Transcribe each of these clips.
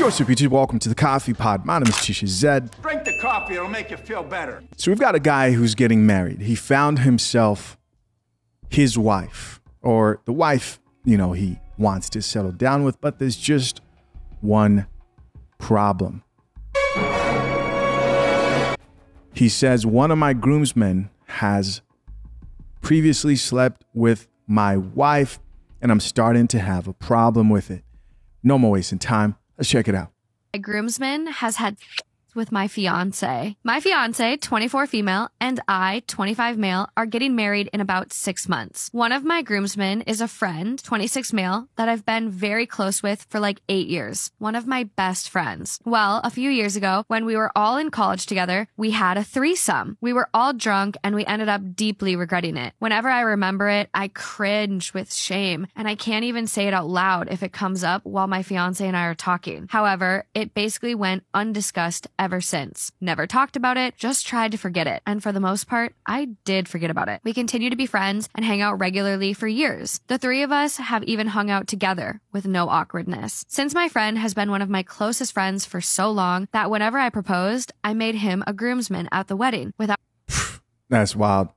What's up, YouTube? Welcome to the Coffee Pod. My name is Tisha Zed. Drink the coffee, it'll make you feel better. So we've got a guy who's getting married. He found himself his wife, or the wife, you know, he wants to settle down with, but there's just one problem. He says, one of my groomsmen has previously slept with my wife, and I'm starting to have a problem with it. No more wasting time. Let's check it out. My groomsman has had with my fiance. My fiance, 24 female, and I, 25 male, are getting married in about 6 months. One of my groomsmen is a friend, 26 male, that I've been very close with for like 8 years. One of my best friends. Well, a few years ago, when we were all in college together, we had a threesome. We were all drunk and we ended up deeply regretting it. Whenever I remember it, I cringe with shame, and I can't even say it out loud if it comes up while my fiance and I are talking. However, it basically went undiscussed ever since. Never talked about it, just tried to forget it. And for the most part, I did forget about it. We continue to be friends and hang out regularly for years. The three of us have even hung out together with no awkwardness. Since my friend has been one of my closest friends for so long that whenever I proposed, I made him a groomsman at the wedding without... That's wild.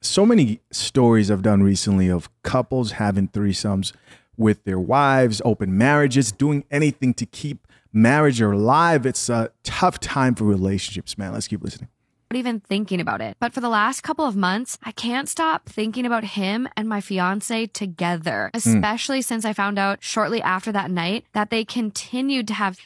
So many stories I've done recently of couples having threesomes with their wives, open marriages, doing anything to keep marriage alive. It's a tough time for relationships, man. Let's keep listening. Even thinking about it. But for the last couple of months, I can't stop thinking about him and my fiance together, especially since I found out shortly after that night that they continued to have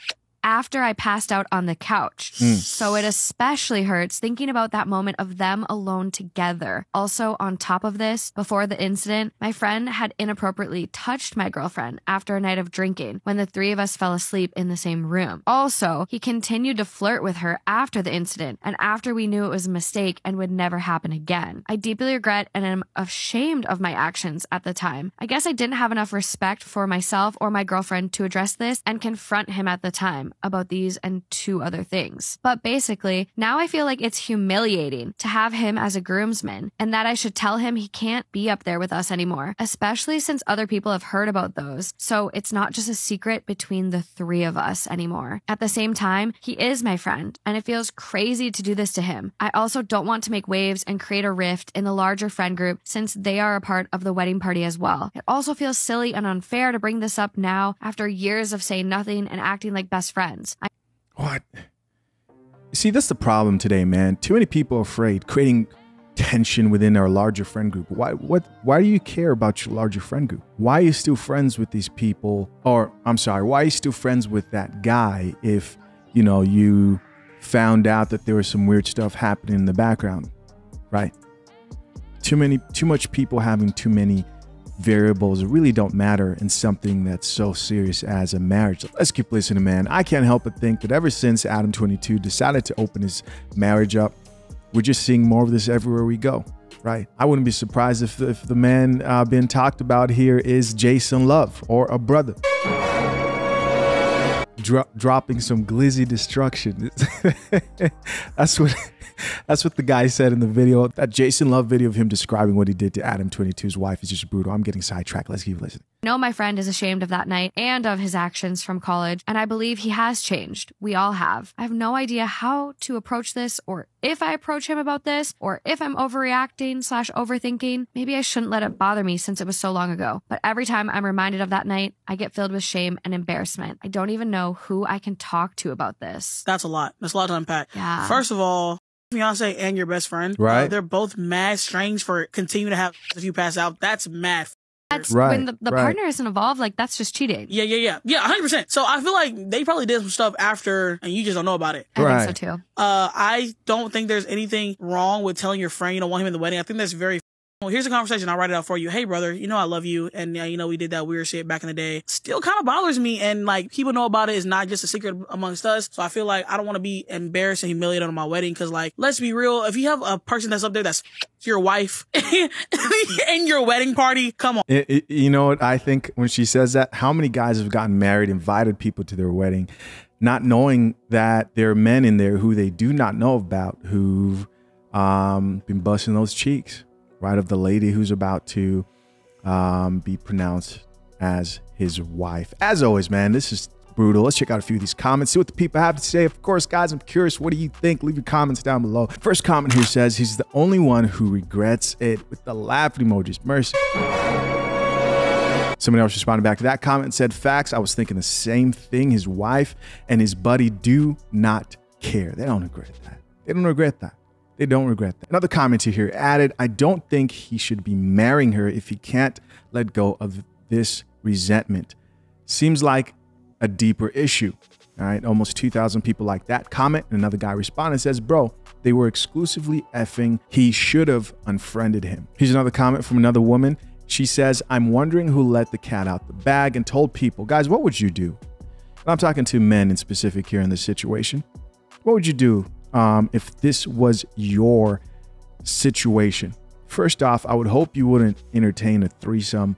after I passed out on the couch. So it especially hurts thinking about that moment of them alone together. Also, on top of this, before the incident, my friend had inappropriately touched my girlfriend after a night of drinking when the three of us fell asleep in the same room. Also, he continued to flirt with her after the incident and after we knew it was a mistake and would never happen again. I deeply regret and am ashamed of my actions at the time. I guess I didn't have enough respect for myself or my girlfriend to address this and confront him at the time about these and 2 other things. But basically, now I feel like it's humiliating to have him as a groomsman and that I should tell him he can't be up there with us anymore, especially since other people have heard about those. So it's not just a secret between the 3 of us anymore. At the same time, he is my friend and it feels crazy to do this to him. I also don't want to make waves and create a rift in the larger friend group since they are a part of the wedding party as well. It also feels silly and unfair to bring this up now after years of saying nothing and acting like best friends. What? See, that's the problem today, man. Too many people are afraid, creating tension within our larger friend group. Why do you care about your larger friend group? Why are you still friends with these people? Or, I'm sorry, why are you still friends with that guy if, you know, you found out that there was some weird stuff happening in the background, right? Too much people having too many variables really don't matter in something that's so serious as a marriage. Let's keep listening, man. I can't help but think that ever since Adam 22 decided to open his marriage up, we're just seeing more of this everywhere we go, right? I wouldn't be surprised if the man being talked about here is Jason Love or a brother. Dropping some glizzy destruction. That's what the guy said in the video. That Jason Love video of him describing what he did to Adam 22's wife is just brutal. I'm getting sidetracked. Let's keep listening. I know my friend is ashamed of that night and of his actions from college, and I believe he has changed. We all have. I have no idea how to approach this, or if I approach him about this, or if I'm overreacting/overthinking. Maybe I shouldn't let it bother me since it was so long ago. But every time I'm reminded of that night, I get filled with shame and embarrassment. I don't even know who I can talk to about this. That's a lot. That's a lot to unpack. Yeah. First of all, fiance and your best friend, right? They're both mad strange for continuing to have if you pass out. That's mad. That's right, when the partner isn't involved, like that's just cheating. Yeah, 100%. So I feel like they probably did some stuff after and you just don't know about it. I think so too. I don't think there's anything wrong with telling your friend you don't want him in the wedding. I think that's very... Well, here's a conversation. I'll write it out for you. Hey, brother, you know I love you. And, you know, we did that weird shit back in the day. Still kind of bothers me. And, like, people know about it. It's not just a secret amongst us. So I feel like I don't want to be embarrassed and humiliated on my wedding. Because, like, let's be real. If you have a person that's up there that's your wife in your wedding party, come on. You know what? I think when she says that, how many guys have gotten married, invited people to their wedding, not knowing that there are men in there who they do not know about who've been busting those cheeks, right, of the lady who's about to be pronounced as his wife. As always, man, this is brutal. Let's check out a few of these comments, see what the people have to say. Of course, guys, I'm curious, what do you think? Leave your comments down below. First comment here says he's the only one who regrets it, with the laughing emojis. Mercy. Somebody else responded back to that comment and said, facts, I was thinking the same thing. His wife and his buddy do not care. They don't regret that. They don't regret that. They don't regret that. Another commenter here added, I don't think he should be marrying her if he can't let go of this resentment. Seems like a deeper issue. All right, almost 2,000 people like that comment. And another guy responded and says, bro, they were exclusively effing. He should have unfriended him. Here's another comment from another woman. She says, I'm wondering who let the cat out the bag and told people. Guys, what would you do? And I'm talking to men in specific here in this situation. What would you do if this was your situation? First off, I would hope you wouldn't entertain a threesome.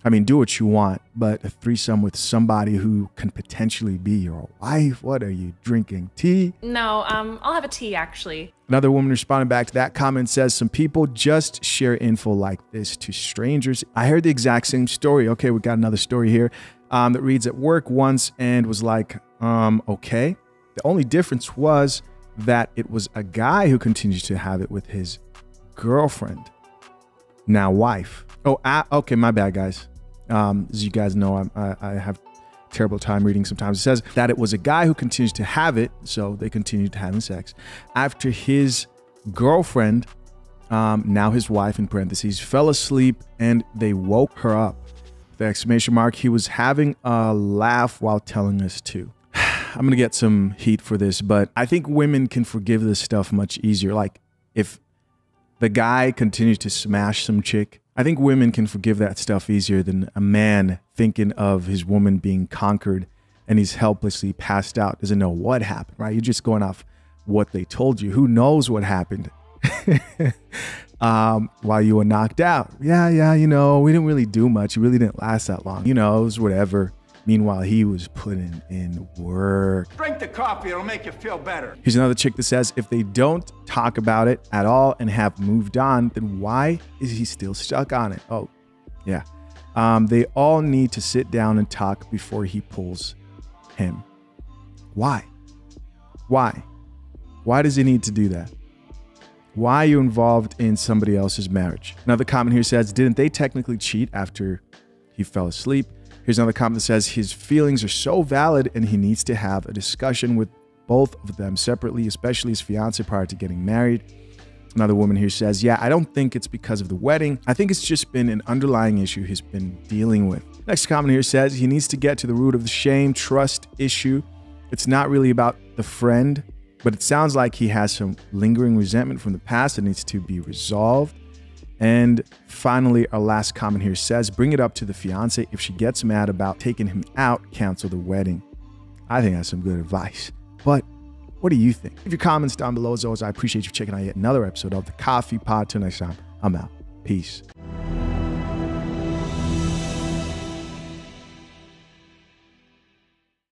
I mean, do what you want, but a threesome with somebody who can potentially be your wife. What are you drinking? Tea? No, I'll have a tea, actually. Another woman responding back to that comment says, some people just share info like this to strangers. I heard the exact same story. Okay, we got another story here that reads, at work once and was like, okay. The only difference was that it was a guy who continues to have it with his girlfriend, now wife. Oh, okay, my bad, guys. As you guys know, I have a terrible time reading sometimes. It says that it was a guy who continues to have it, so they continued to having sex, after his girlfriend, now his wife in parentheses, fell asleep and they woke her up. The exclamation mark, he was having a laugh while telling us to. I'm going to get some heat for this, but I think women can forgive this stuff much easier. Like if the guy continues to smash some chick, I think women can forgive that stuff easier than a man thinking of his woman being conquered and he's helplessly passed out, doesn't know what happened, right? You're just going off what they told you. Who knows what happened while you were knocked out? Yeah, you know, we didn't really do much. It really didn't last that long. You know, it was whatever. Meanwhile, he was putting in work. Drink the coffee, it'll make you feel better. Here's another chick that says, if they don't talk about it at all and have moved on, then why is he still stuck on it? Oh, yeah. They all need to sit down and talk before he pulls him. Why? Why? Why does he need to do that? Why are you involved in somebody else's marriage? Another comment here says, didn't they technically cheat after he fell asleep? Here's another comment that says his feelings are so valid and he needs to have a discussion with both of them separately, especially his fiance prior to getting married. Another woman here says, yeah, I don't think it's because of the wedding. I think it's just been an underlying issue he's been dealing with. Next comment here says he needs to get to the root of the shame, trust issue. It's not really about the friend, but it sounds like he has some lingering resentment from the past that needs to be resolved. And finally, our last comment here says, bring it up to the fiance. If she gets mad about taking him out, cancel the wedding. I think that's some good advice. But what do you think? Leave your comments down below. As always, I appreciate you checking out yet another episode of the Coffee Pod. Till next time, I'm out. Peace.